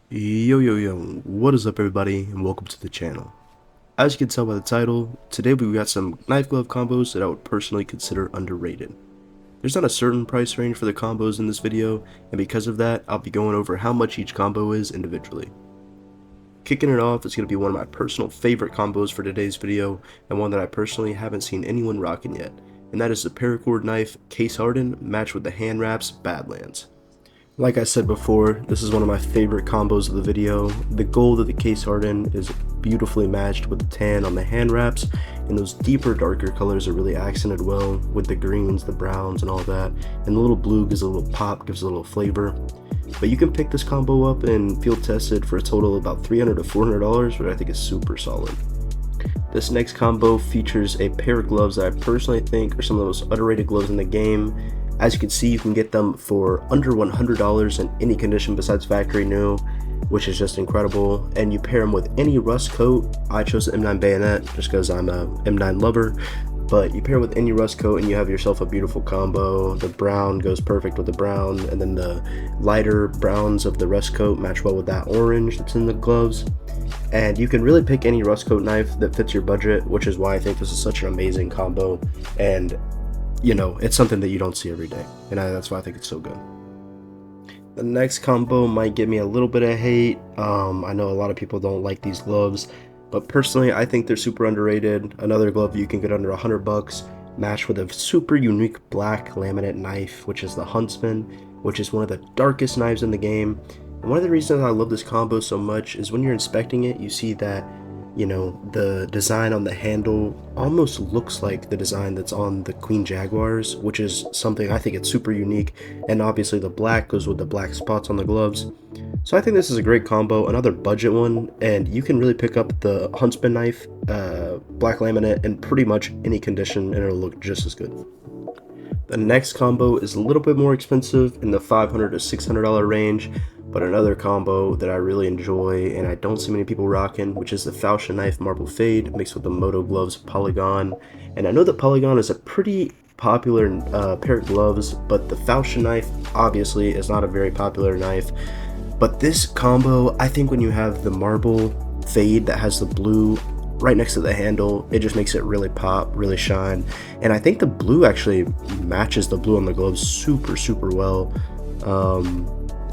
Yo, what is up everybody and welcome to the channel. As you can tell by the title, today we've got some knife glove combos that I would personally consider underrated. There's not a certain price range for the combos in this video, and because of that, I'll be going over how much each combo is individually. Kicking it off is going to be one of my personal favorite combos for today's video, and one that I personally haven't seen anyone rocking yet, and that is the paracord knife Case Hardened matched with the hand wraps Badlands. Like I said before, this is one of my favorite combos of the video. The gold of the Case Hardened is beautifully matched with the tan on the hand wraps, and those deeper, darker colors are really accented well with the greens, the browns, and all that. And the little blue gives a little pop, gives a little flavor. But you can pick this combo up and field test it for a total of about $300 to $400, which I think is super solid. This next combo features a pair of gloves that I personally think are some of the most underrated gloves in the game. As you can see, you can get them for under $100 in any condition besides factory new, which is just incredible. And you pair them with any rust coat. I chose the M9 bayonet just because I'm a M9 lover. But you pair with any rust coat and you have yourself a beautiful combo. The brown goes perfect with the brown, and then the lighter browns of the rust coat match well with that orange that's in the gloves. And you can really pick any rust coat knife that fits your budget, which is why I think this is such an amazing combo. And you know, it's something that you don't see every day, and that's why I think it's so good. The next combo might give me a little bit of hate. I know a lot of people don't like these gloves, but personally I think they're super underrated. Another glove you can get under $100, matched with a super unique black laminate knife, which is the Huntsman, which is one of the darkest knives in the game. And one of the reasons I love this combo so much is when you're inspecting it, you see that, you know, the design on the handle almost looks like the design that's on the Queen Jaguars, which is something I think it's super unique. And obviously the black goes with the black spots on the gloves. So I think this is a great combo, another budget one, and you can really pick up the Huntsman knife, black laminate, in pretty much any condition and it'll look just as good. The next combo is a little bit more expensive in the $500 to $600 range, but another combo that I really enjoy and I don't see many people rocking, which is the Falchion knife Marble Fade mixed with the Moto gloves Polygon. And I know that Polygon is a pretty popular pair of gloves, but the Falchion knife obviously is not a very popular knife. But this combo, I think when you have the Marble Fade that has the blue right next to the handle, it just makes it really pop, really shine. And I think the blue actually matches the blue on the gloves super well.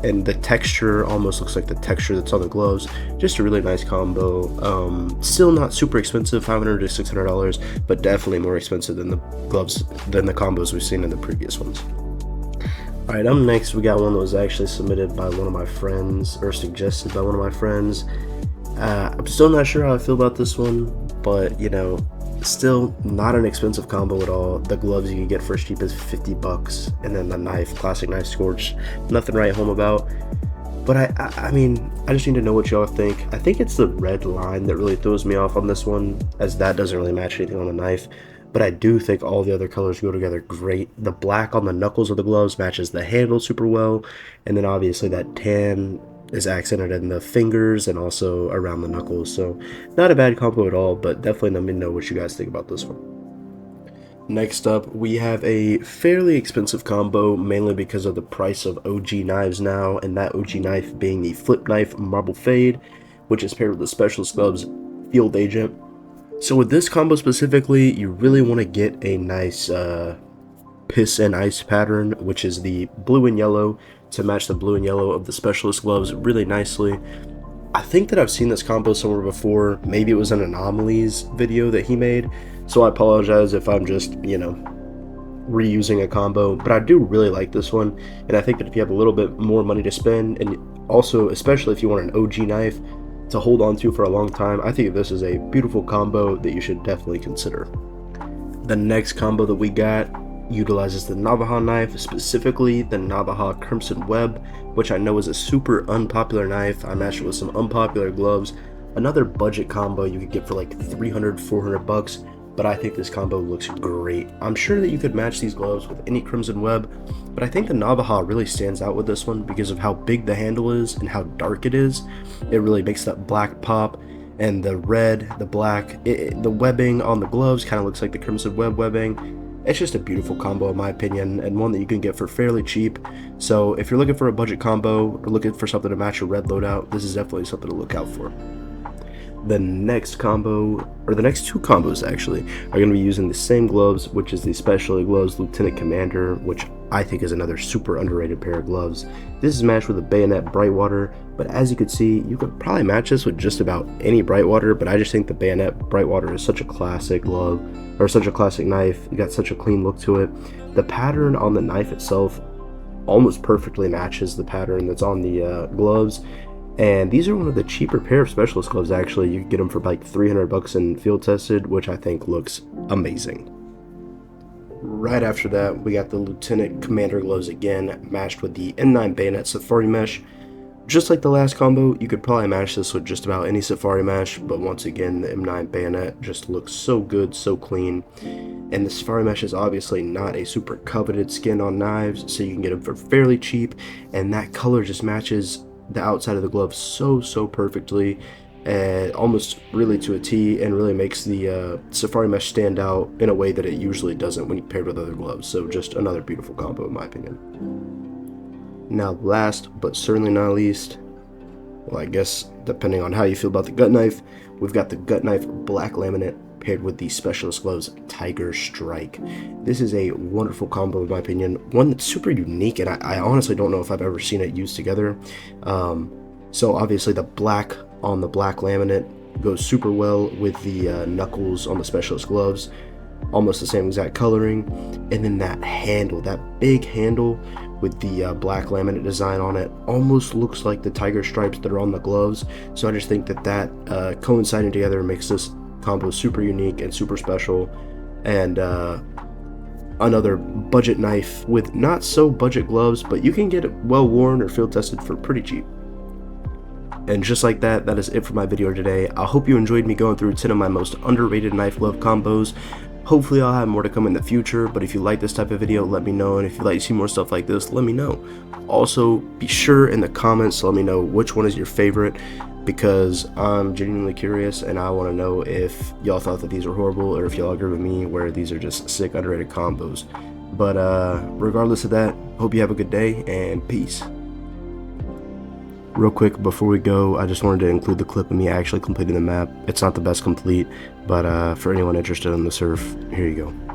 And the texture almost looks like the texture that's on the gloves. Just a really nice combo. Still not super expensive, $500 to $600, but definitely more expensive than the gloves, than the combos we've seen in the previous ones. Alright, up next we got one that was actually submitted by one of my friends, or suggested by one of my friends. I'm still not sure how I feel about this one, but you know, still not an expensive combo at all. The gloves you can get for as cheap as $50, and then the knife, classic knife Scorched, nothing to write home about. But I mean, I just need to know what y'all think. I think it's the red line that really throws me off on this one, as that doesn't really match anything on the knife. But I do think all the other colors go together great. The black on the knuckles of the gloves matches the handle super well, and then obviously that tan is accented in the fingers and also around the knuckles. So not a bad combo at all, but definitely let me know what you guys think about this one. Next up, we have a fairly expensive combo, mainly because of the price of OG knives now, and that OG knife being the Flip Knife Marble Fade, which is paired with the Specialist Gloves Field Agent. So with this combo specifically, you really want to get a nice piss and ice pattern, which is the blue and yellow, to match the blue and yellow of the Specialist gloves really nicely. I think that I've seen this combo somewhere before. Maybe it was an Anomalies video that he made, so I apologize if I'm just, you know, reusing a combo, but I do really like this one. And I think that if you have a little bit more money to spend, and also especially if you want an OG knife to hold on to for a long time, I think this is a beautiful combo that you should definitely consider. The next combo that we got utilizes the Navaja knife, specifically the Navaja Crimson Web, which I know is a super unpopular knife. I matched it with some unpopular gloves. Another budget combo you could get for like $300 $400, but I think this combo looks great. I'm sure that you could match these gloves with any Crimson Web, but I think the Navaja really stands out with this one because of how big the handle is and how dark it is. It really makes that black pop, and the red, the black, the webbing on the gloves kind of looks like the Crimson Web webbing. It's just a beautiful combo in my opinion, and one that you can get for fairly cheap. So if you're looking for a budget combo or looking for something to match your red loadout, this is definitely something to look out for. The next combo, or the next two combos actually, are going to be using the same gloves, which is the Specialty Gloves Lieutenant Commander, which I think is another super underrated pair of gloves. This is matched with a Bayonet Brightwater, but as you can see, you could probably match this with just about any Brightwater, but I just think the Bayonet Brightwater is such a classic glove, or such a classic knife. You got such a clean look to it. The pattern on the knife itself almost perfectly matches the pattern that's on the gloves. And these are one of the cheaper pair of specialist gloves actually. You can get them for like 300 bucks in field tested, which I think looks amazing. Right after that, we got the Lieutenant Commander gloves again, matched with the M9 Bayonet Safari Mesh. Just like the last combo, you could probably match this with just about any Safari Mesh, but once again, the M9 Bayonet just looks so good, so clean. And the Safari Mesh is obviously not a super coveted skin on knives, so you can get them for fairly cheap, and that color just matches the outside of the glove so perfectly, and almost really to a T, and really makes the Safari Mesh stand out in a way that it usually doesn't when you paired with other gloves. So just another beautiful combo in my opinion. Now last but certainly not least, well, I guess depending on how you feel about the gut knife, we've got the gut knife Black Laminate paired with the Specialist Gloves Tiger Strike. This is a wonderful combo in my opinion, one that's super unique, and I honestly don't know if I've ever seen it used together. So obviously the black on the Black Laminate goes super well with the knuckles on the Specialist Gloves, almost the same exact coloring, and then that handle, that big handle with the Black Laminate design on it, almost looks like the tiger stripes that are on the gloves. So I just think that coinciding together makes this combo super unique and super special, and another budget knife with not so budget gloves, but you can get it well worn or field tested for pretty cheap. And just like that, that is it for my video today. I hope you enjoyed me going through 10 of my most underrated knife glove combos. Hopefully I'll have more to come in the future, but if you like this type of video, let me know, and if you'd like to see more stuff like this, let me know. Also, be sure in the comments to let me know which one is your favorite, because I'm genuinely curious, and I want to know if y'all thought that these were horrible, or if y'all agree with me where these are just sick underrated combos. But regardless of that, hope you have a good day, and peace. Real quick before we go, I just wanted to include the clip of me actually completing the map. It's not the best complete, but for anyone interested in the surf, here you go.